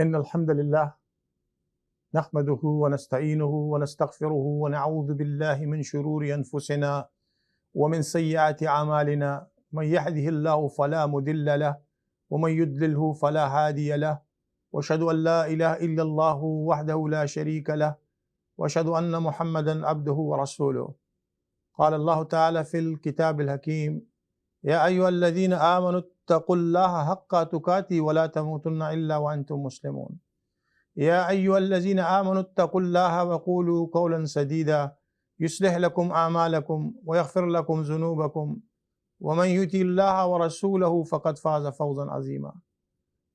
إن الحمد لله نحمده ونستعينه ونستغفره ونعوذ بالله من شرور أنفسنا ومن سيئات أعمالنا من يهده الله فلا مضل له ومن يضلله فلا هادي له وأشهد أن لا إله إلا الله وحده لا شريك له وأشهد أن محمدا عبده ورسوله. قال الله تعالى في الكتاب الحكيم: يا أيها الذين آمنوا اتقوا الله حق تقاته ولا تموتن إلا وأنتم مسلمون. يا أيها الذين آمنوا اتقوا الله وقولوا قولا سديدا يصلح لكم أعمالكم ويغفر لكم ذنوبكم ومن يطع الله ورسوله فقد فاز فوزا عظيما.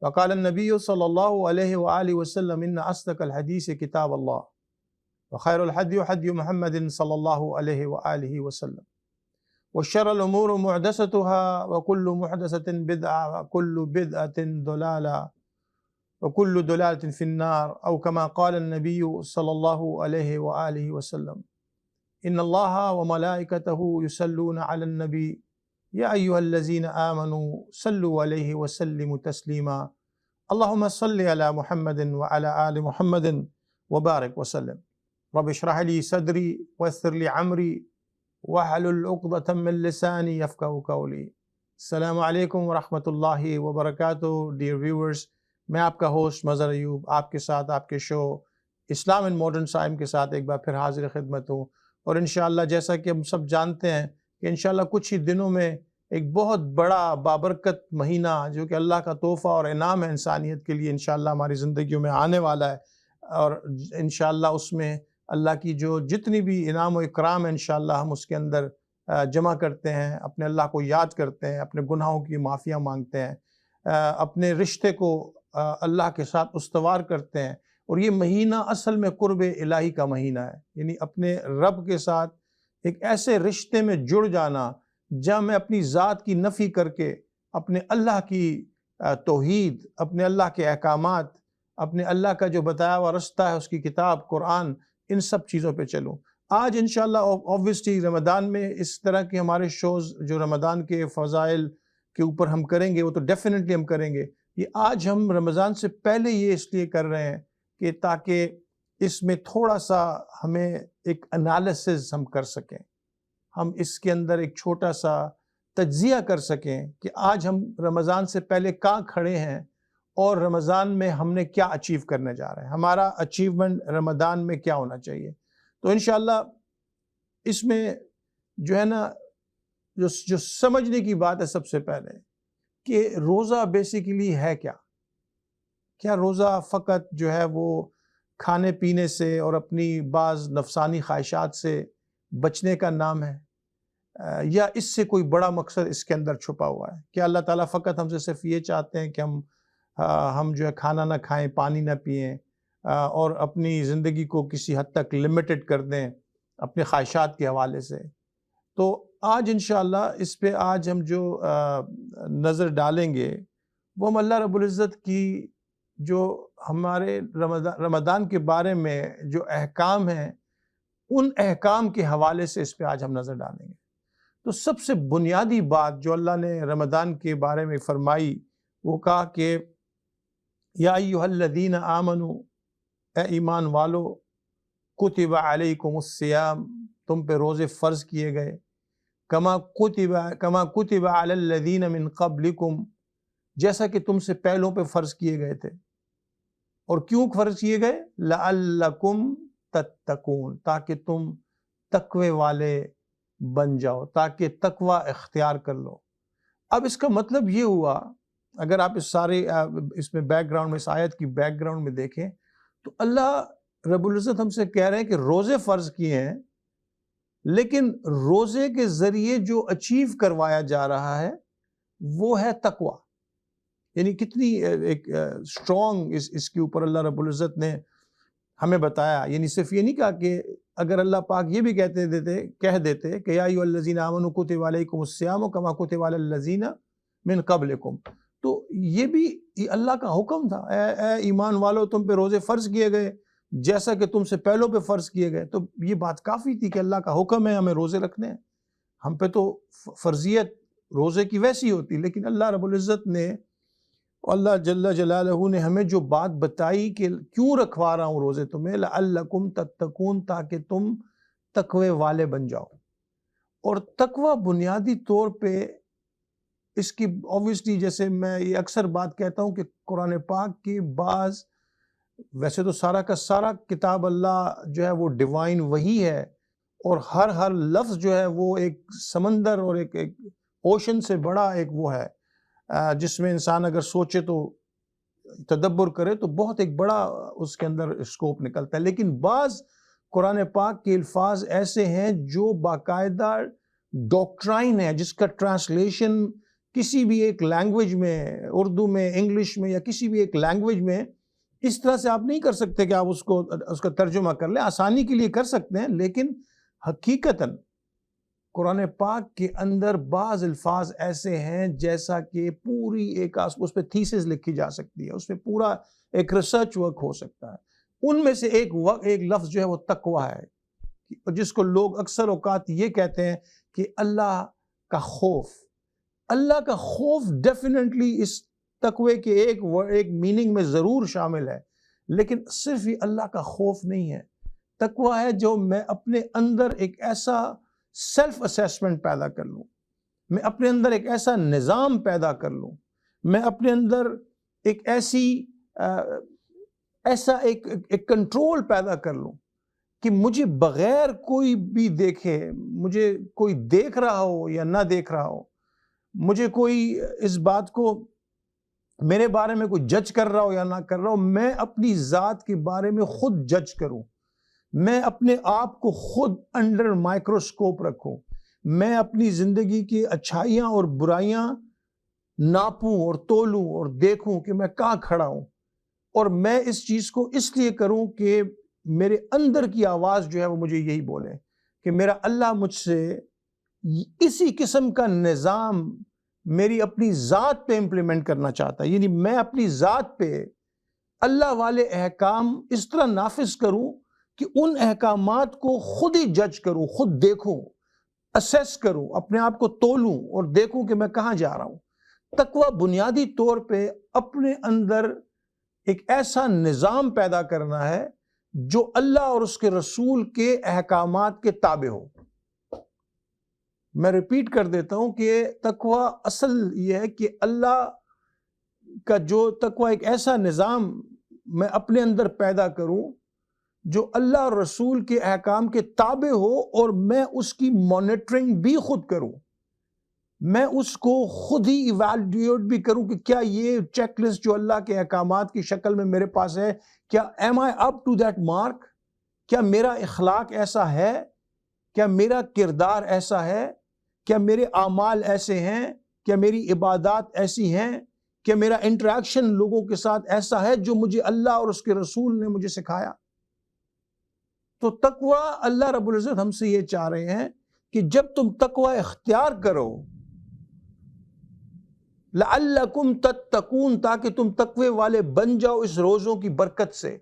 وقال النبي صلى الله عليه وآله وسلم: إن أصدق الحديث كتاب الله وخير الهدي هدي محمد صلى الله عليه وآله وسلم وشر الأمور محدثاتها وكل محدثة بدعة وكل بدعة ضلالة وكل ضلالة في النار، أو كما قال النبي صلى الله عليه وآله وسلم: إن الله وملائكته يصلون على النبي يا أيها الذين آمنوا صلوا عليه وسلموا تسليما. اللهم صل على محمد وعلى آل محمد وبارك وسلم. رب اشرح لي صدري ويسر لي عمري واحلل عقدة من لساني يفقهوا قولي. السلام علیکم ورحمۃ اللہ وبرکاتہ. ڈیئر ویورز، میں آپ کا ہوسٹ مظہر ایوب آپ کے ساتھ آپ کے شو اسلام ان ماڈرن ٹائم کے ساتھ ایک بار پھر حاضر خدمت ہوں. اور انشاءاللہ جیسا کہ ہم سب جانتے ہیں کہ انشاءاللہ کچھ ہی دنوں میں ایک بہت بڑا بابرکت مہینہ جو کہ اللہ کا تحفہ اور انعام ہے انسانیت کے لیے انشاءاللہ ہماری زندگیوں میں آنے والا ہے. اور انشاءاللہ اس میں اللہ کی جو جتنی بھی انعام و اکرام ہے انشاءاللہ ہم اس کے اندر جمع کرتے ہیں، اپنے اللہ کو یاد کرتے ہیں، اپنے گناہوں کی معافیاں مانگتے ہیں، اپنے رشتے کو اللہ کے ساتھ استوار کرتے ہیں. اور یہ مہینہ اصل میں قرب الہی کا مہینہ ہے، یعنی اپنے رب کے ساتھ ایک ایسے رشتے میں جڑ جانا جہاں میں اپنی ذات کی نفی کر کے اپنے اللہ کی توحید، اپنے اللہ کے احکامات، اپنے اللہ کا جو بتایا ہوا رستہ ہے اس کی کتاب قرآن، ان سب چیزوں پہ چلوں. آج انشاءاللہ اوبویسلی رمضان میں اس طرح کے ہمارے شوز جو رمضان کے فضائل کے اوپر ہم کریں گے وہ تو ڈیفینیٹلی ہم کریں گے. یہ آج ہم رمضان سے پہلے یہ اس لیے کر رہے ہیں کہ تاکہ اس میں تھوڑا سا ہمیں ایک انالیسز ہم کر سکیں، ہم اس کے اندر ایک چھوٹا سا تجزیہ کر سکیں کہ آج ہم رمضان سے پہلے کہاں کھڑے ہیں اور رمضان میں ہم نے کیا اچیو کرنے جا رہے ہیں، ہمارا اچیومنٹ رمضان میں کیا ہونا چاہیے. تو انشاءاللہ اس میں جو ہے نا جو سمجھنے کی بات ہے سب سے پہلے کہ روزہ بیسیکلی ہے کیا روزہ فقط جو ہے وہ کھانے پینے سے اور اپنی بعض نفسانی خواہشات سے بچنے کا نام ہے، یا اس سے کوئی بڑا مقصد اس کے اندر چھپا ہوا ہے؟ کیا اللہ تعالیٰ فقط ہم سے صرف یہ چاہتے ہیں کہ ہم جو ہے کھانا نہ کھائیں، پانی نہ پئیں اور اپنی زندگی کو کسی حد تک لمیٹڈ کر دیں اپنے خواہشات کے حوالے سے؟ تو آج انشاءاللہ اس پہ آج ہم جو نظر ڈالیں گے وہ ہم اللہ رب العزت کی جو ہمارے رمضان کے بارے میں جو احکام ہیں ان احکام کے حوالے سے اس پہ آج ہم نظر ڈالیں گے. تو سب سے بنیادی بات جو اللہ نے رمضان کے بارے میں فرمائی وہ کہا کہ یا ایھا الذین آمنوا، اے ایمان والو، کتب علیکم الصیام، تم پہ روزے فرض کیے گئے، کما کتب علی الذین من قبلکم، جیسا کہ تم سے پہلوں پہ فرض کیے گئے تھے. اور کیوں فرض کیے گئے؟ لعلکم تتقون، تاکہ تم تقوی والے بن جاؤ، تاکہ تقوی اختیار کر لو. اب اس کا مطلب یہ ہوا، اگر آپ اس میں بیک گراؤنڈ میں، اس آیت کی بیک گراؤنڈ میں دیکھیں تو اللہ رب العزت ہم سے کہہ رہے ہیں کہ روزے فرض کیے ہیں، لیکن روزے کے ذریعے جو اچیو کروایا جا رہا ہے وہ ہے تقوی. یعنی کتنی ایک اسٹرانگ اس کے اوپر اللہ رب العزت نے ہمیں بتایا. یعنی صرف یہ نہیں کہا کہ اگر اللہ پاک یہ بھی کہہ دیتے کہ یا ایھا الذین آمنوا کتب علیکم الصیام کما کتب علی الذین من قبلکم، تو یہ بھی اللہ کا حکم تھا، اے ایمان والو تم پہ روزے فرض کیے گئے جیسا کہ تم سے پہلوں پہ فرض کیے گئے. تو یہ بات کافی تھی کہ اللہ کا حکم ہے ہمیں روزے رکھنے ہیں، ہم پہ تو فرضیت روزے کی ویسی ہوتی، لیکن اللہ رب العزت نے اللہ جل جلالہ نے ہمیں جو بات بتائی کہ کیوں رکھوا رہا ہوں روزے تمہیں، لعلکم تتقون، تاکہ تم تقوی والے بن جاؤ. اور تقوی بنیادی طور پہ اس کی obviously جیسے میں یہ اکثر بات کہتا ہوں کہ قرآن پاک کی بعض، ویسے تو سارا کا سارا کتاب اللہ جو ہے وہ ڈیوائن وہی ہے، اور ہر لفظ جو ہے وہ ایک سمندر اور ایک اوشن سے بڑا ایک وہ ہے، جس میں انسان اگر سوچے تو تدبر کرے تو بہت ایک بڑا اس کے اندر اسکوپ نکلتا ہے. لیکن بعض قرآن پاک کے الفاظ ایسے ہیں جو باقاعدہ ڈاکٹرائن ہے، جس کا ٹرانسلیشن کسی بھی ایک لینگویج میں، اردو میں، انگلش میں، یا کسی بھی ایک لینگویج میں اس طرح سے آپ نہیں کر سکتے کہ آپ اس کا ترجمہ کر لیں. آسانی کے لیے کر سکتے ہیں، لیکن حقیقتاً قرآن پاک کے اندر بعض الفاظ ایسے ہیں جیسا کہ پوری ایک اس پہ تھیسس لکھی جا سکتی ہے، اس پہ پورا ایک ریسرچ ورک ہو سکتا ہے. ان میں سے ایک لفظ جو ہے وہ تقوی ہے، جس کو لوگ اکثر اوقات یہ کہتے ہیں کہ اللہ کا خوف. اللہ کا خوف ڈیفینیٹلی اس تقوی کے ایک میننگ میں ضرور شامل ہے، لیکن صرف یہ اللہ کا خوف نہیں ہے. تقوی ہے جو میں اپنے اندر ایک ایسا سیلف اسیسمنٹ پیدا کر لوں، میں اپنے اندر ایک ایسا نظام پیدا کر لوں، میں اپنے اندر ایک ایسا ایک کنٹرول پیدا کر لوں کہ مجھے بغیر کوئی بھی دیکھے، مجھے کوئی دیکھ رہا ہو یا نہ دیکھ رہا ہو، مجھے کوئی اس بات کو میرے بارے میں کوئی جج کر رہا ہو یا نہ کر رہا ہو، میں اپنی ذات کے بارے میں خود جج کروں، میں اپنے آپ کو خود انڈر مائکروسکوپ رکھوں، میں اپنی زندگی کی اچھائیاں اور برائیاں ناپوں اور تولوں اور دیکھوں کہ میں کہاں کھڑا ہوں. اور میں اس چیز کو اس لیے کروں کہ میرے اندر کی آواز جو ہے وہ مجھے یہی بولے کہ میرا اللہ مجھ سے اسی قسم کا نظام میری اپنی ذات پہ امپلیمنٹ کرنا چاہتا ہے. یعنی میں اپنی ذات پہ اللہ والے احکام اس طرح نافذ کروں کہ ان احکامات کو خود ہی جج کروں، خود دیکھوں، اسیس کروں، اپنے آپ کو تولوں اور دیکھوں کہ میں کہاں جا رہا ہوں. تقوی بنیادی طور پہ اپنے اندر ایک ایسا نظام پیدا کرنا ہے جو اللہ اور اس کے رسول کے احکامات کے تابع ہو. میں ریپیٹ کر دیتا ہوں کہ تقوی اصل یہ ہے کہ اللہ کا جو تقوی ایک ایسا نظام میں اپنے اندر پیدا کروں جو اللہ اور رسول کے احکام کے تابع ہو، اور میں اس کی مانیٹرنگ بھی خود کروں، میں اس کو خود ہی ایویلویٹ بھی کروں کہ کیا یہ چیک لسٹ جو اللہ کے احکامات کی شکل میں میرے پاس ہے، کیا am I up to that mark, کیا میرا اخلاق ایسا ہے، کیا میرا کردار ایسا ہے، کیا میرے اعمال ایسے ہیں، کیا میری عبادات ایسی ہیں، کیا میرا انٹریکشن لوگوں کے ساتھ ایسا ہے جو مجھے اللہ اور اس کے رسول نے مجھے سکھایا. تو تقوی اللہ رب العزت ہم سے یہ چاہ رہے ہیں کہ جب تم تقوی اختیار کرو، لعلکم تتقون، تاکہ تم تقوی والے بن جاؤ اس روزوں کی برکت سے.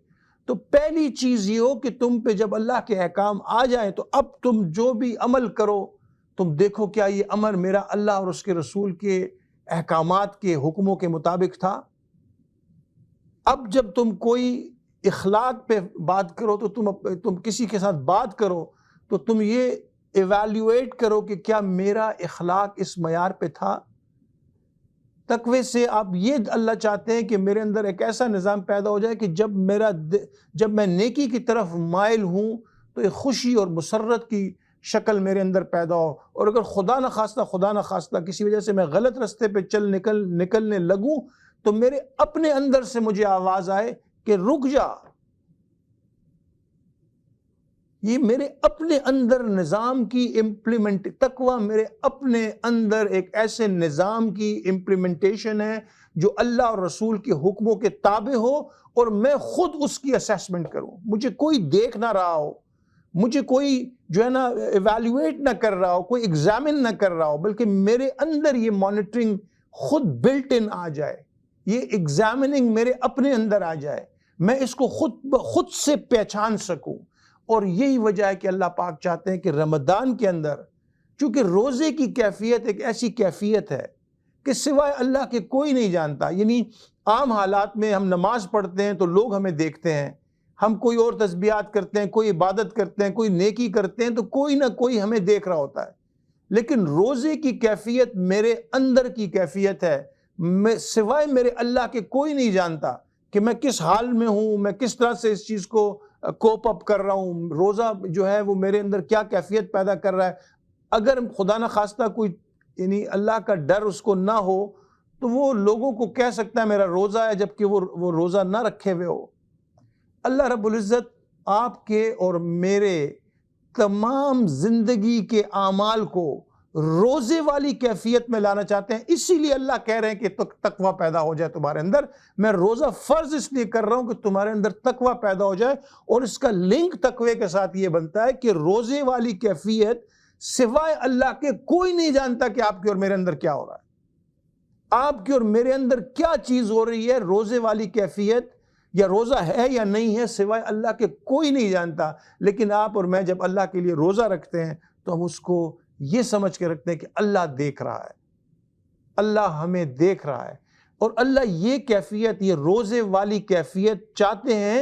تو پہلی چیز یہ ہو کہ تم پہ جب اللہ کے احکام آ جائیں تو اب تم جو بھی عمل کرو تم دیکھو کیا یہ امر میرا اللہ اور اس کے رسول کے احکامات کے حکموں کے مطابق تھا. اب جب تم کوئی اخلاق پہ بات کرو تو تم کسی کے ساتھ بات کرو تو تم یہ ایویلیویٹ کرو کہ کیا میرا اخلاق اس معیار پہ تھا. تقوی سے آپ یہ اللہ چاہتے ہیں کہ میرے اندر ایک ایسا نظام پیدا ہو جائے کہ جب میں نیکی کی طرف مائل ہوں تو ایک خوشی اور مسرت کی شکل میرے اندر پیدا ہو، اور اگر خدا نخواستہ کسی وجہ سے میں غلط رستے پہ نکلنے لگوں تو میرے اپنے اندر سے مجھے آواز آئے کہ رک جا. یہ میرے اپنے اندر نظام کی تقوی میرے اپنے اندر ایک ایسے نظام کی امپلیمنٹیشن ہے جو اللہ اور رسول کے حکموں کے تابع ہو، اور میں خود اس کی اسیسمنٹ کروں. مجھے کوئی دیکھ نہ رہا ہو، مجھے کوئی جو ہے نا ایویلیویٹ نہ کر رہا ہو، کوئی ایگزامن نہ کر رہا ہو، بلکہ میرے اندر یہ مانیٹرنگ خود بلٹ ان آ جائے، یہ ایگزامننگ میرے اپنے اندر آ جائے، میں اس کو خود سے پہچان سکوں. اور یہی وجہ ہے کہ اللہ پاک چاہتے ہیں کہ رمضان کے اندر، چونکہ روزے کی کیفیت ایک ایسی کیفیت ہے کہ سوائے اللہ کے کوئی نہیں جانتا. یعنی عام حالات میں ہم نماز پڑھتے ہیں تو لوگ ہمیں دیکھتے ہیں، ہم کوئی اور تسبیحات کرتے ہیں، کوئی عبادت کرتے ہیں، کوئی نیکی کرتے ہیں تو کوئی نہ کوئی ہمیں دیکھ رہا ہوتا ہے، لیکن روزے کی کیفیت میرے اندر کی کیفیت ہے، میں سوائے میرے اللہ کے کوئی نہیں جانتا کہ میں کس حال میں ہوں، میں کس طرح سے اس چیز کو کوپ اپ کر رہا ہوں، روزہ جو ہے وہ میرے اندر کیا کیفیت پیدا کر رہا ہے۔ اگر خدا نہ خواستہ کوئی یعنی اللہ کا ڈر اس کو نہ ہو تو وہ لوگوں کو کہہ سکتا ہے میرا روزہ ہے، جبکہ وہ روزہ نہ رکھے ہوئے ہو۔ اللہ رب العزت آپ کے اور میرے تمام زندگی کے اعمال کو روزے والی کیفیت میں لانا چاہتے ہیں، اسی لیے اللہ کہہ رہے ہیں کہ تقوی پیدا ہو جائے تمہارے اندر۔ میں روزہ فرض اس لیے کر رہا ہوں کہ تمہارے اندر تقوی پیدا ہو جائے، اور اس کا لنک تقوی کے ساتھ یہ بنتا ہے کہ روزے والی کیفیت سوائے اللہ کے کوئی نہیں جانتا کہ آپ کے اور میرے اندر کیا ہو رہا ہے، آپ کے اور میرے اندر کیا چیز ہو رہی ہے۔ روزے والی کیفیت یا روزہ ہے یا نہیں ہے سوائے اللہ کے کوئی نہیں جانتا، لیکن آپ اور میں جب اللہ کے لیے روزہ رکھتے ہیں تو ہم اس کو یہ سمجھ کے رکھتے ہیں کہ اللہ دیکھ رہا ہے، اللہ ہمیں دیکھ رہا ہے، اور اللہ یہ کیفیت، یہ روزے والی کیفیت چاہتے ہیں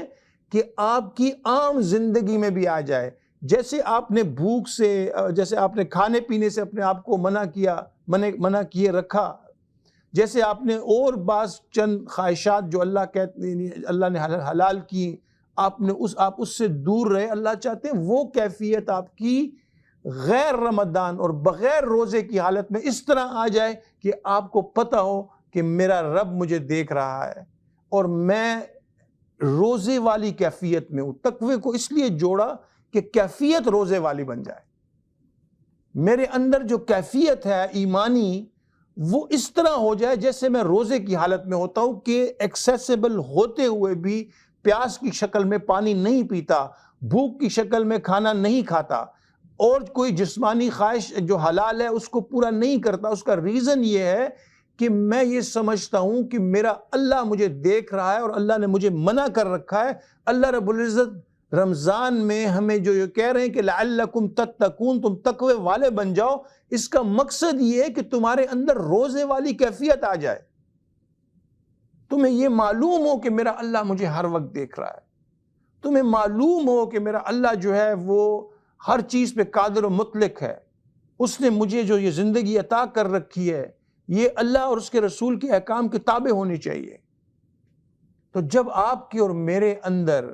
کہ آپ کی عام زندگی میں بھی آ جائے۔ جیسے آپ نے بھوک سے، جیسے آپ نے کھانے پینے سے اپنے آپ کو منع کیے رکھا، جیسے آپ نے اور بعض چند خواہشات جو اللہ نے حلال کی، آپ اس سے دور رہے، اللہ چاہتے ہیں وہ کیفیت آپ کی غیر رمضان اور بغیر روزے کی حالت میں اس طرح آ جائے کہ آپ کو پتہ ہو کہ میرا رب مجھے دیکھ رہا ہے اور میں روزے والی کیفیت میں ہوں۔ تقوی کو اس لیے جوڑا کہ کیفیت روزے والی بن جائے، میرے اندر جو کیفیت ہے ایمانی وہ اس طرح ہو جائے جیسے میں روزے کی حالت میں ہوتا ہوں، کہ ایکسیسیبل ہوتے ہوئے بھی پیاس کی شکل میں پانی نہیں پیتا، بھوک کی شکل میں کھانا نہیں کھاتا، اور کوئی جسمانی خواہش جو حلال ہے اس کو پورا نہیں کرتا۔ اس کا ریزن یہ ہے کہ میں یہ سمجھتا ہوں کہ میرا اللہ مجھے دیکھ رہا ہے اور اللہ نے مجھے منع کر رکھا ہے۔ اللہ رب العزت رمضان میں ہمیں جو یہ کہہ رہے ہیں کہ لعلکم تتقون، تم تقوی والے بن جاؤ، اس کا مقصد یہ ہے کہ تمہارے اندر روزے والی کیفیت آ جائے، تمہیں یہ معلوم ہو کہ میرا اللہ مجھے ہر وقت دیکھ رہا ہے، تمہیں معلوم ہو کہ میرا اللہ جو ہے وہ ہر چیز پہ قادر و مطلق ہے، اس نے مجھے جو یہ زندگی عطا کر رکھی ہے یہ اللہ اور اس کے رسول کے احکام کے تابع ہونی چاہیے۔ تو جب آپ کے اور میرے اندر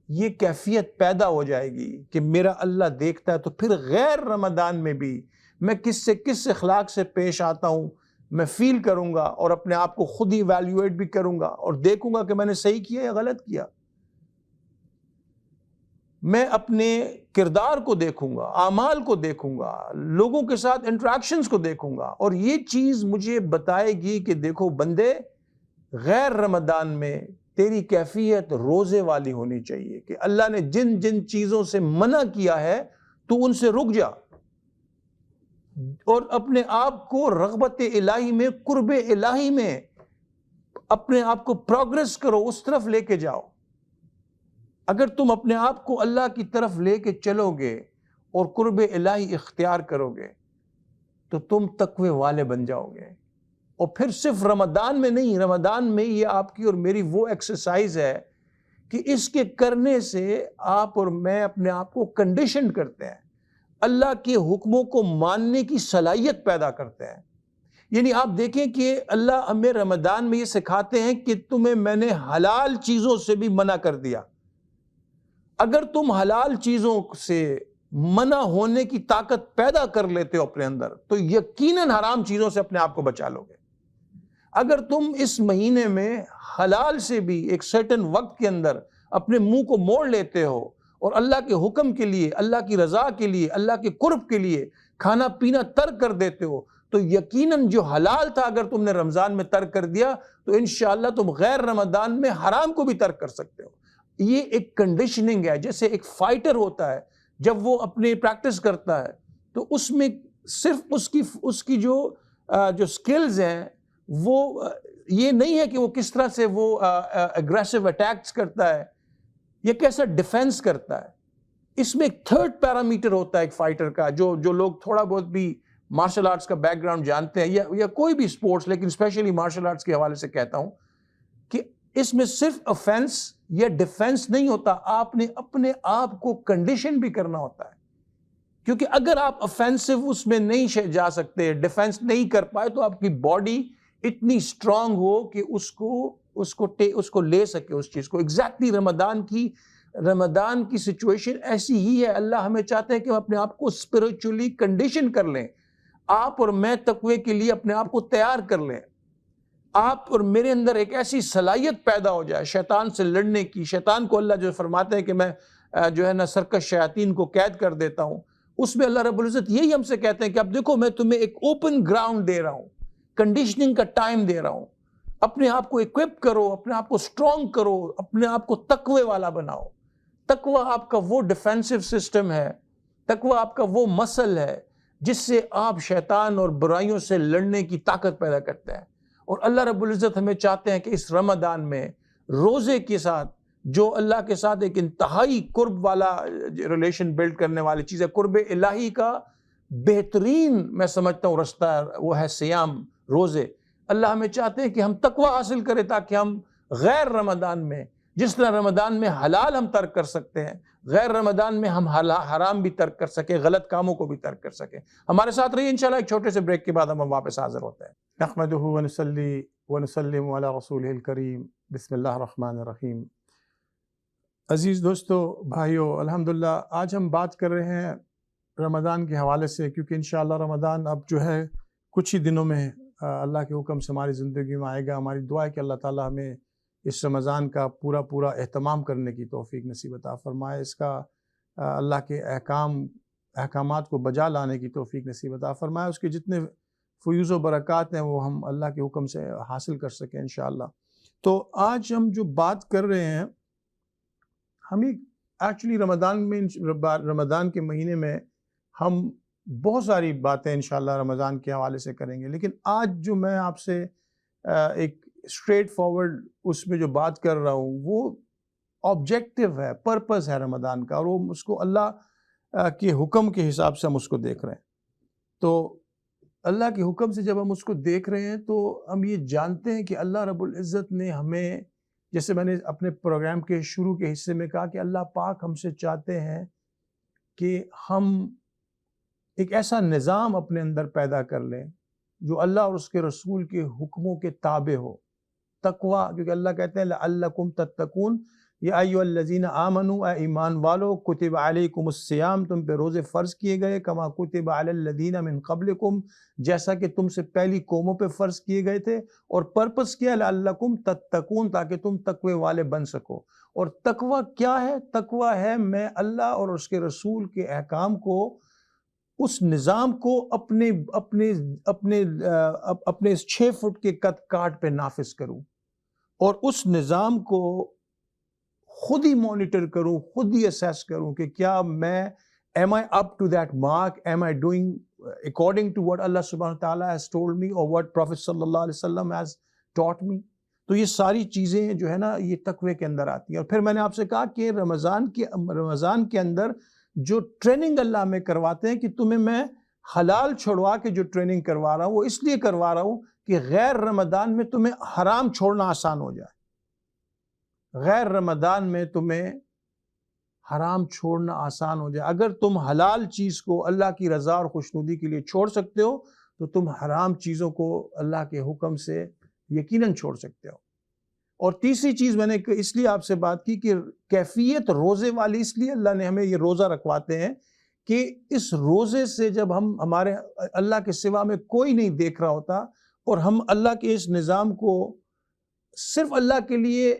یہ کیفیت پیدا ہو جائے گی کہ میرا اللہ دیکھتا ہے، تو پھر غیر رمضان میں بھی میں کس اخلاق سے پیش آتا ہوں میں فیل کروں گا، اور اپنے آپ کو خود ہی ایویلیویٹ بھی کروں گا اور دیکھوں گا کہ میں نے صحیح کیا یا غلط کیا۔ میں اپنے کردار کو دیکھوں گا، اعمال کو دیکھوں گا، لوگوں کے ساتھ انٹریکشنز کو دیکھوں گا، اور یہ چیز مجھے بتائے گی کہ دیکھو بندے، غیر رمضان میں تیری کیفیت روزے والی ہونی چاہیے، کہ اللہ نے جن جن چیزوں سے منع کیا ہے تو ان سے رک جا، اور اپنے آپ کو رغبت الہی میں، قرب الہی میں اپنے آپ کو پروگریس کرو، اس طرف لے کے جاؤ۔ اگر تم اپنے آپ کو اللہ کی طرف لے کے چلو گے اور قرب الہی اختیار کرو گے تو تم تقوی والے بن جاؤ گے۔ اور پھر صرف رمضان میں نہیں، رمضان میں یہ آپ کی اور میری وہ ایکسرسائز ہے کہ اس کے کرنے سے آپ اور میں اپنے آپ کو کنڈیشن کرتے ہیں، اللہ کے حکموں کو ماننے کی صلاحیت پیدا کرتے ہیں۔ یعنی آپ دیکھیں کہ اللہ ہمیں رمضان میں یہ سکھاتے ہیں کہ تمہیں میں نے حلال چیزوں سے بھی منع کر دیا، اگر تم حلال چیزوں سے منع ہونے کی طاقت پیدا کر لیتے ہو اپنے اندر تو یقیناً حرام چیزوں سے اپنے آپ کو بچا لو گے۔ اگر تم اس مہینے میں حلال سے بھی ایک سرٹن وقت کے اندر اپنے منہ کو موڑ لیتے ہو اور اللہ کے حکم کے لیے، اللہ کی رضا کے لیے، اللہ کے قرب کے لیے کھانا پینا ترک کر دیتے ہو، تو یقیناً جو حلال تھا اگر تم نے رمضان میں ترک کر دیا تو انشاءاللہ تم غیر رمضان میں حرام کو بھی ترک کر سکتے ہو۔ یہ ایک کنڈیشننگ ہے، جیسے ایک فائٹر ہوتا ہے جب وہ اپنی پریکٹس کرتا ہے تو اس میں صرف اس کی جو سکلز ہیں وہ یہ نہیں ہے کہ وہ کس طرح سے وہ اگریسو اٹیکس کرتا ہے یا کیسا ڈیفینس کرتا ہے۔ اس میں ایک تھرڈ پیرامیٹر ہوتا ہے ایک فائٹر کا، جو لوگ تھوڑا بہت بھی مارشل آرٹس کا بیک گراؤنڈ جانتے ہیں یا کوئی بھی سپورٹس، لیکن اسپیشلی مارشل آرٹس کے حوالے سے کہتا ہوں اس میں صرف افینس یا ڈیفینس نہیں ہوتا، آپ نے اپنے آپ کو کنڈیشن بھی کرنا ہوتا ہے، کیونکہ اگر آپ افینسو اس میں نہیں جا سکتے، ڈیفینس نہیں کر پائے، تو آپ کی باڈی اتنی اسٹرانگ ہو کہ اس کو لے سکے اس چیز کو. ایگزیکٹلی رمضان کی سچویشن ایسی ہی ہے. اللہ ہمیں چاہتے ہیں کہ ہم اپنے آپ کو اسپرچولی کنڈیشن کر لیں. آپ اور میں تقوی کے لیے اپنے آپ کو تیار کر لیں. آپ اور میرے اندر ایک ایسی صلاحیت پیدا ہو جائے شیطان سے لڑنے کی. شیطان کو اللہ جو فرماتے ہیں کہ میں جو ہے نا سرکش شیاطین کو قید کر دیتا ہوں، اس میں اللہ رب العزت یہی ہم سے کہتے ہیں کہ اب دیکھو میں تمہیں ایک اوپن گراؤنڈ دے رہا ہوں، کنڈیشننگ کا ٹائم دے رہا ہوں. اپنے آپ کو اکوپ کرو، اپنے آپ کو اسٹرانگ کرو، اپنے آپ کو تقوی والا بناؤ. تقوی آپ کا وہ ڈیفینسو سسٹم ہے، تقوی آپ کا وہ مسل ہے جس سے آپ شیطان اور برائیوں سے لڑنے کی طاقت پیدا کرتے ہیں. اور اللہ رب العزت ہمیں چاہتے ہیں کہ اس رمضان میں روزے کے ساتھ جو اللہ کے ساتھ ایک انتہائی قرب والا ریلیشن بلڈ کرنے والی چیز ہے، قرب الہی کا بہترین میں سمجھتا ہوں رستہ وہ ہے سیام، روزے. اللہ ہمیں چاہتے ہیں کہ ہم تقوی حاصل کریں تاکہ ہم غیر رمضان میں، جس طرح رمضان میں حلال ہم ترک کر سکتے ہیں، غیر رمضان میں ہم حرام بھی ترک کر سکیں، غلط کاموں کو بھی ترک کر سکیں. ہمارے ساتھ رہیے، انشاءاللہ ایک چھوٹے سے بریک کے بعد ہم واپس حاضر ہوتے ہیں. نحمدہ ونصلی ونسلم علی رسولہ الکریم. بسم اللہ الرحمن الرحیم. عزیز دوستو، بھائیو، الحمدللہ آج ہم بات کر رہے ہیں رمضان کے حوالے سے، کیونکہ انشاءاللہ رمضان اب جو ہے کچھ ہی دنوں میں اللہ کے حکم سے ہماری زندگی میں آئے گا. ہماری دعا ہے کہ اللہ تعالیٰ ہمیں اس رمضان کا پورا اہتمام کرنے کی توفیق نصیب عطا فرمائے، اس کا اللہ کے احکامات کو بجا لانے کی توفیق نصیب عطا فرمائے، اس کے جتنے فیوز و برکات ہیں وہ ہم اللہ کے حکم سے حاصل کر سکیں انشاءاللہ. تو آج ہم جو بات کر رہے ہیں، ہمیں ایکچولی رمضان کے مہینے میں ہم بہت ساری باتیں انشاءاللہ رمضان کے حوالے سے کریں گے، لیکن آج جو میں آپ سے ایک اسٹریٹ فارورڈ اس میں جو بات کر رہا ہوں وہ آبجیکٹیو ہے، پرپس ہے رمضان کا، اور وہ اس کو اللہ کے حکم کے حساب سے ہم اس کو دیکھ رہے ہیں. تو اللہ کے حکم سے جب ہم اس کو دیکھ رہے ہیں تو ہم یہ جانتے ہیں کہ اللہ رب العزت نے ہمیں، جیسے میں نے اپنے پروگرام کے شروع کے حصے میں کہا کہ اللہ پاک ہم سے چاہتے ہیں کہ ہم ایک ایسا نظام اپنے اندر پیدا کر لیں جو اللہ اور اس کے رسول کے حکموں کے تابع ہو. تقوی، کیونکہ اللہ کہتے ہیں لعلکم تتقون، یا ایھا الذین آمنوا، اے ایمان والو، کتب علیکم الصیام، تم پہ روزے فرض کیے گئے، کما کتب علی الذین من قبلکم، جیسا کہ تم سے پہلی قوموں پہ فرض کیے گئے تھے. اور پرپس کیا؟ لعلکم تتقون، تاکہ تم تقوی والے بن سکو. اور تقوی کیا ہے؟ تقوی ہے میں اللہ اور اس کے رسول کے احکام کو، اس نظام کو اپنے اس 6 فٹ کے قد کاٹ پہ نافذ کروں، اور اس نظام کو خود ہی مانیٹر کروں، خود ہی اسیس کروں کہ کیا میں am I up to that mark, am I doing according to what Allah subhanahu wa ta'ala has told me or what Prophet sallallahu alaihi wasallam has taught me. تو یہ ساری چیزیں جو ہے نا یہ تقوی کے اندر آتی ہیں. اور پھر میں نے آپ سے کہا کہ رمضان کے اندر جو ٹریننگ اللہ میں کرواتے ہیں کہ تمہیں میں حلال چھوڑوا کے جو ٹریننگ کروا رہا ہوں وہ اس لیے کروا رہا ہوں کہ غیر رمضان میں تمہیں حرام چھوڑنا آسان ہو جائے. غیر رمضان میں تمہیں حرام چھوڑنا آسان ہو جائے. اگر تم حلال چیز کو اللہ کی رضا اور خوشنودی کے لیے چھوڑ سکتے ہو تو تم حرام چیزوں کو اللہ کے حکم سے یقیناً چھوڑ سکتے ہو. اور تیسری چیز میں نے اس لیے آپ سے بات کی کہ کیفیت روزے والی، اس لیے اللہ نے ہمیں یہ روزہ رکھواتے ہیں کہ اس روزے سے جب ہمارے اللہ کے سوا میں کوئی نہیں دیکھ رہا ہوتا اور ہم اللہ کے اس نظام کو صرف اللہ کے لیے،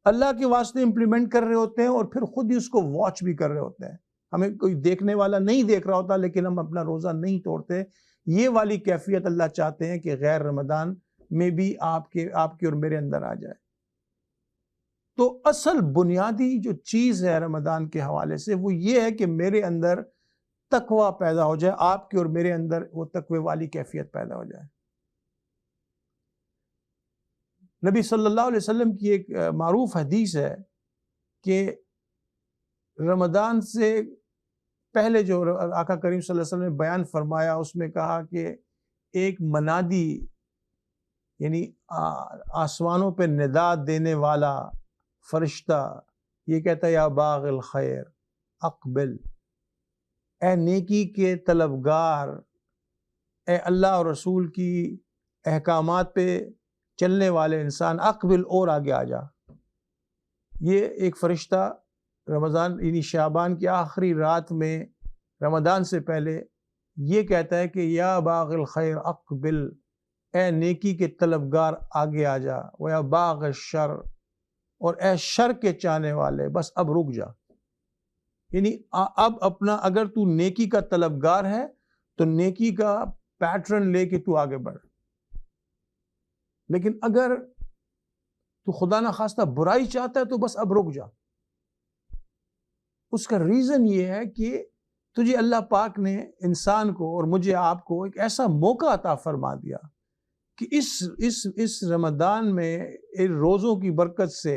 اللہ کے واسطے امپلیمنٹ کر رہے ہوتے ہیں، اور پھر خود ہی اس کو واچ بھی کر رہے ہوتے ہیں. ہمیں کوئی دیکھنے والا نہیں دیکھ رہا ہوتا لیکن ہم اپنا روزہ نہیں توڑتے. یہ والی کیفیت اللہ چاہتے ہیں کہ غیر رمضان میں بھی آپ کے اور میرے اندر آ جائے. تو اصل بنیادی جو چیز ہے رمضان کے حوالے سے وہ یہ ہے کہ میرے اندر تقوی پیدا ہو جائے، آپ کے اور میرے اندر وہ تقوی والی کیفیت پیدا ہو جائے. نبی صلی اللہ علیہ وسلم کی ایک معروف حدیث ہے کہ رمضان سے پہلے جو آقا کریم صلی اللہ علیہ وسلم نے بیان فرمایا، اس میں کہا کہ ایک منادی یعنی آسمانوں پہ ندا دینے والا فرشتہ یہ کہتا ہے یا باغ الخیر اقبل، اے نیکی کے طلبگار، اے اللہ اور رسول کی احکامات پہ چلنے والے انسان، اقبل اور آگے آ جا۔ یہ ایک فرشتہ رمضان یعنی شعبان کی آخری رات میں رمضان سے پہلے یہ کہتا ہے کہ یا باغ الخیر اقبل، اے نیکی کے طلبگار آگے آ جا، و یا باغ الشر، اور اے شر کے چاہنے والے بس اب رک جا۔ یعنی اب اپنا اگر تو نیکی کا طلبگار ہے تو نیکی کا پیٹرن لے کے تو آگے بڑھ، لیکن اگر تو خدا نہ خواستہ برائی چاہتا ہے تو بس اب رک جا۔ اس کا ریزن یہ ہے کہ تجھے اللہ پاک نے انسان کو اور مجھے آپ کو ایک ایسا موقع عطا فرما دیا کہ اس رمضان میں روزوں کی برکت سے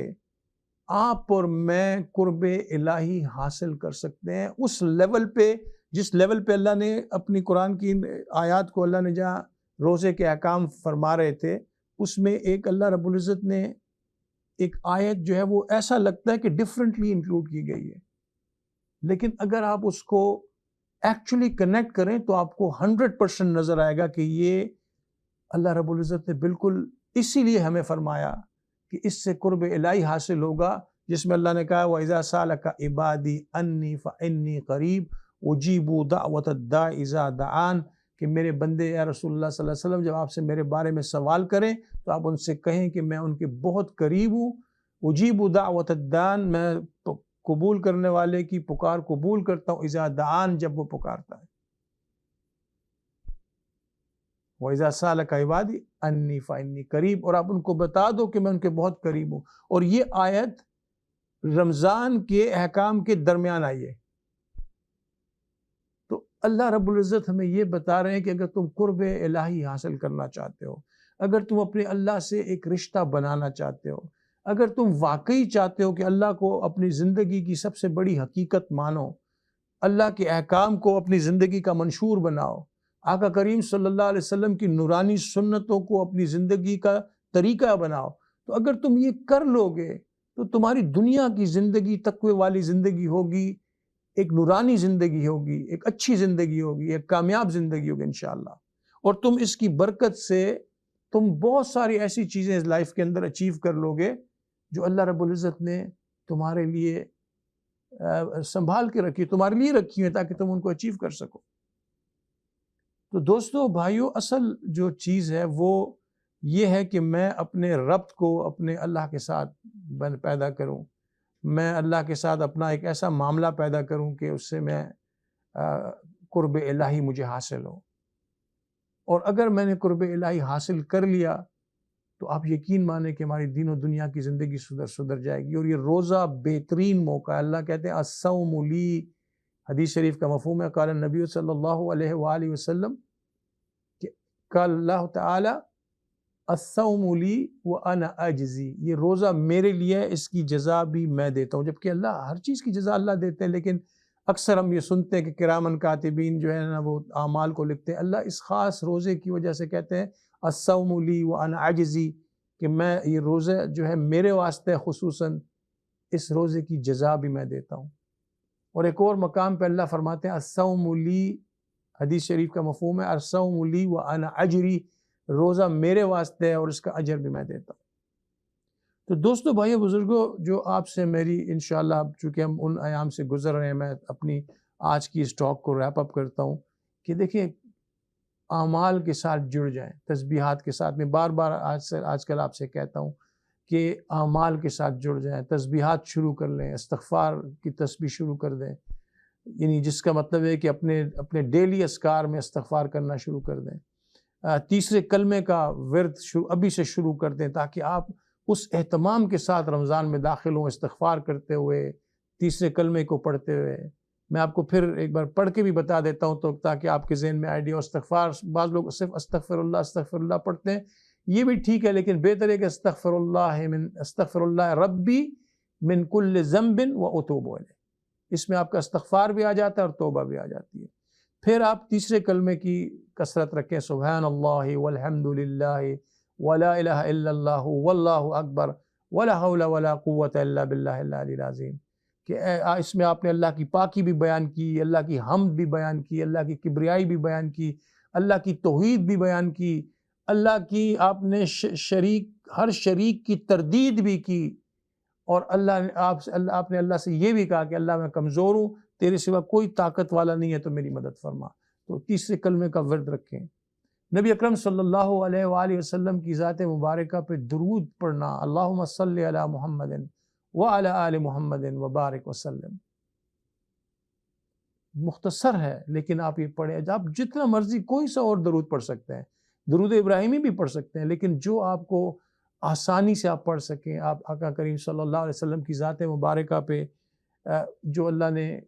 آپ اور میں قرب الہی حاصل کر سکتے ہیں اس لیول پہ، جس لیول پہ اللہ نے اپنی قرآن کی آیات کو، اللہ نے جہاں روزے کے احکام فرما رہے تھے، اس میں ایک اللہ رب العزت نے ایک آیت جو ہے وہ ایسا لگتا ہے کہ ڈفرینٹلی انکلوڈ کی گئی ہے، لیکن اگر آپ اس کو ایکچولی کنیکٹ کریں تو آپ کو 100% نظر آئے گا کہ یہ اللہ رب العزت نے بالکل اسی لیے ہمیں فرمایا کہ اس سے قرب الہی حاصل ہوگا، جس میں اللہ نے کہا وَإِذَا سَأَلَكَ عِبَادِي أَنِّي فَإِنِّي قَرِيبٌ أُجِيبُ دَعْوَةَ الدَّاعِ إِذَا دَعَانِ، کہ میرے بندے یا رسول اللہ صلی اللہ علیہ وسلم جب آپ سے میرے بارے میں سوال کریں تو آپ ان سے کہیں کہ میں ان کے بہت قریب ہوں، اجیب دعوت الدان، میں قبول کرنے والے کی پکار قبول کرتا ہوں، اذا دعان، جب وہ پکارتا ہے۔ وَإِذَا سَأَلَكَ عِبَادِي أَنِّي فَإِنِّي قَرِيبٌ، اور آپ ان کو بتا دو کہ میں ان کے بہت قریب ہوں۔ اور یہ آیت رمضان کے احکام کے درمیان آئی ہے، تو اللہ رب العزت ہمیں یہ بتا رہے ہیں کہ اگر تم قرب الہی حاصل کرنا چاہتے ہو، اگر تم اپنے اللہ سے ایک رشتہ بنانا چاہتے ہو، اگر تم واقعی چاہتے ہو کہ اللہ کو اپنی زندگی کی سب سے بڑی حقیقت مانو، اللہ کے احکام کو اپنی زندگی کا منشور بناؤ، آقا کریم صلی اللہ علیہ وسلم کی نورانی سنتوں کو اپنی زندگی کا طریقہ بناؤ، تو اگر تم یہ کر لو گے تو تمہاری دنیا کی زندگی تقوی والی زندگی ہوگی، ایک نورانی زندگی ہوگی، ایک اچھی زندگی ہوگی، ایک کامیاب زندگی ہوگی انشاءاللہ، اور تم اس کی برکت سے تم بہت ساری ایسی چیزیں اس لائف کے اندر اچیو کر لو گے جو اللہ رب العزت نے تمہارے لیے سنبھال کے رکھی، تمہارے لیے رکھی ہیں تاکہ تم ان کو اچیو کر سکو۔ تو دوستو بھائیو، اصل جو چیز ہے وہ یہ ہے کہ میں اپنے ربط کو اپنے اللہ کے ساتھ پیدا کروں، میں اللہ کے ساتھ اپنا ایک ایسا معاملہ پیدا کروں کہ اس سے میں قرب الہی مجھے حاصل ہو، اور اگر میں نے قرب الہی حاصل کر لیا تو آپ یقین مانیں کہ ہماری دین و دنیا کی زندگی سدھر جائے گی۔ اور یہ روزہ بہترین موقع ہے۔ اللہ کہتے ہیں الصوم لی، حدیث شریف کا مفہوم ہے، قال النبی صلی اللہ علیہ وآلہ وسلم، کہ قال اللہ تعالی الصوم لی وانا اجزی، یہ روزہ میرے لیے ہے، اس کی جزا بھی میں دیتا ہوں۔ جبکہ اللہ ہر چیز کی جزا اللہ دیتے ہیں، لیکن اکثر ہم یہ سنتے ہیں کہ کرامن کاتبین جو ہے نا وہ اعمال کو لکھتے ہیں۔ اللہ اس خاص روزے کی وجہ سے کہتے ہیں الصوم لی وانا اجزی، کہ میں یہ روزہ جو ہے میرے واسطے، خصوصاً اس روزے کی جزا بھی میں دیتا ہوں۔ اور ایک اور مقام پہ اللہ فرماتے ہیں الصوم لی، حدیث شریف کا مفہوم ہے الصوم لی وانا اجری، روزہ میرے واسطے ہے اور اس کا اجر بھی میں دیتا ہوں۔ تو دوستو بھائیو بزرگوں، جو آپ سے میری انشاءاللہ، چونکہ ہم ان ایام سے گزر رہے ہیں، میں اپنی آج کی اس ٹاک کو ریپ اپ کرتا ہوں کہ دیکھیں اعمال کے ساتھ جڑ جائیں، تسبیحات کے ساتھ۔ میں بار بار آج کل آپ سے کہتا ہوں کہ اعمال کے ساتھ جڑ جائیں، تسبیحات شروع کر لیں، استغفار کی تسبیح شروع کر دیں، یعنی جس کا مطلب ہے کہ اپنے ڈیلی اذکار میں استغفار کرنا شروع کر دیں، تیسرے کلمے کا ورد ابھی سے شروع کر دیں، تاکہ آپ اس اہتمام کے ساتھ رمضان میں داخل ہوں، استغفار کرتے ہوئے، تیسرے کلمے کو پڑھتے ہوئے۔ میں آپ کو پھر ایک بار پڑھ کے بھی بتا دیتا ہوں تو تاکہ آپ کے ذہن میں آئیڈیا ہو۔ استغفار، بعض لوگ صرف استغفر اللہ پڑھتے ہیں، یہ بھی ٹھیک ہے، لیکن بہتر ہے کہ استغفر اللہ ربی من کل ذنب واتوب الیہ، اس میں آپ کا استغفار بھی آ جاتا ہے اور توبہ بھی آ جاتی ہے۔ پھر آپ تیسرے کلمے کی کثرت رکھیں، سبحان اللہ والحمد للہ ولا الہ الا اللہ واللہ اکبر ولا حول ولا قوۃ الا باللہ العلی العظیم، کہ اس میں آپ نے اللہ کی پاکی بھی بیان کی، اللہ کی حمد بھی بیان کی، اللہ کی کبریائی بھی بیان کی، اللہ کی توحید بھی بیان کی، اللہ کی آپ نے ہر شریک کی تردید بھی کی، اور آپ نے اللہ سے یہ بھی کہا کہ اللہ میں کمزور ہوں، تیرے سوا کوئی طاقت والا نہیں ہے، تو میری مدد فرما۔ تو تیسرے کلمے کا ورد رکھیں۔ نبی اکرم صلی اللہ علیہ وآلہ وسلم کی ذات مبارکہ پہ درود پڑھنا، اللہم صلی علی محمد وعلی آل محمد وبارک وسلم۔ مختصر ہے لیکن آپ یہ پڑھیں، آپ جتنا مرضی کوئی سا اور درود پڑھ سکتے ہیں، درود ابراہیمی بھی پڑھ سکتے ہیں، لیکن جو آپ کو آسانی سے آپ پڑھ سکیں، آپ آقا کریم صلی اللہ علیہ وسلم کی ذات مبارکہ پہ جو اللہ نے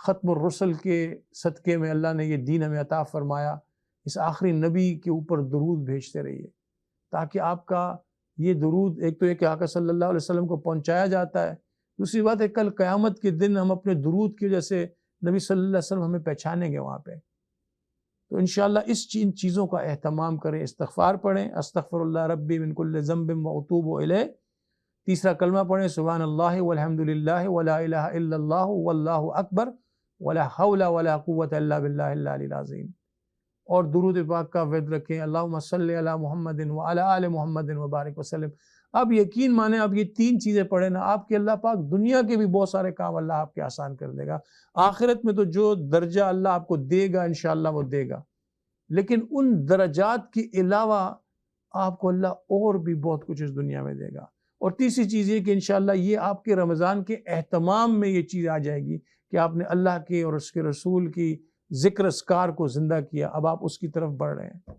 ختم الرسل کے صدقے میں اللہ نے یہ دین ہمیں عطا فرمایا، اس آخری نبی کے اوپر درود بھیجتے رہیے، تاکہ آپ کا یہ درود، ایک تو یہ کہ آقا صلی اللہ علیہ وسلم کو پہنچایا جاتا ہے، دوسری بات ہے کل قیامت کے دن ہم اپنے درود کی وجہ سے نبی صلی اللہ علیہ وسلم ہمیں پہچانیں گے وہاں پہ۔ تو انشاءاللہ ان چیزوں کا اہتمام کریں، استغفار پڑھیں، استغفر اللہ ربی من کل ذنب واتوب الیہ، تیسرا کلمہ پڑھیں سبحان اللہ والحمد للہ ولا الہ الا اللہ واللہ اکبر ولا حول ولا قوۃ الا باللہ العلی العظیم، اور درود پاک کا ورد رکھیں، اللہم صلی علی محمد وعلی آل محمد وبارک وسلم۔ اب یقین مانیں آپ یہ تین چیزیں پڑھیں نا، آپ کے اللہ پاک دنیا کے بھی بہت سارے کام اللہ آپ کے آسان کر دے گا، آخرت میں تو جو درجہ اللہ آپ کو دے گا انشاءاللہ وہ دے گا، لیکن ان درجات کے علاوہ آپ کو اللہ اور بھی بہت کچھ اس دنیا میں دے گا۔ اور تیسری چیز یہ کہ انشاءاللہ یہ آپ کے رمضان کے اہتمام میں یہ چیز آ جائے گی کہ آپ نے اللہ کے اور اس کے رسول کی ذکر اذکار کو زندہ کیا، اب آپ اس کی طرف بڑھ رہے ہیں،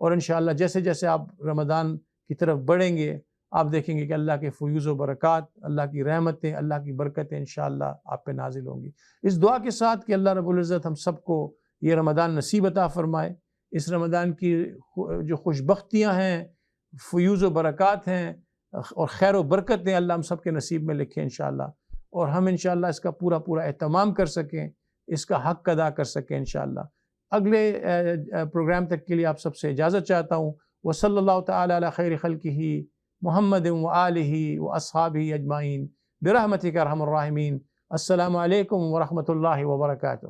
اور انشاءاللہ جیسے جیسے آپ رمضان کی طرف بڑھیں گے آپ دیکھیں گے کہ اللہ کے فیوز و برکات، اللہ کی رحمتیں، اللہ کی برکتیں انشاءاللہ آپ پہ نازل ہوں گی۔ اس دعا کے ساتھ کہ اللہ رب العزت ہم سب کو یہ رمضان نصیب عطا فرمائے، اس رمضان کی جو خوشبختیاں ہیں، فیوز و برکات ہیں اور خیر و برکتیں اللہ ہم سب کے نصیب میں لکھیں انشاءاللہ، اور ہم انشاءاللہ اس کا پورا اہتمام کر سکیں، اس کا حق ادا کر سکیں انشاءاللہ۔ اگلے پروگرام تک کے لیے آپ سب سے اجازت چاہتا ہوں۔ وصلی اللہ تعالی علی خیر خلقہ محمد وآلہ واصحابہ اجمعین برحمتک ارحم الراحمین۔ السلام علیکم ورحمۃ اللہ وبرکاتہ۔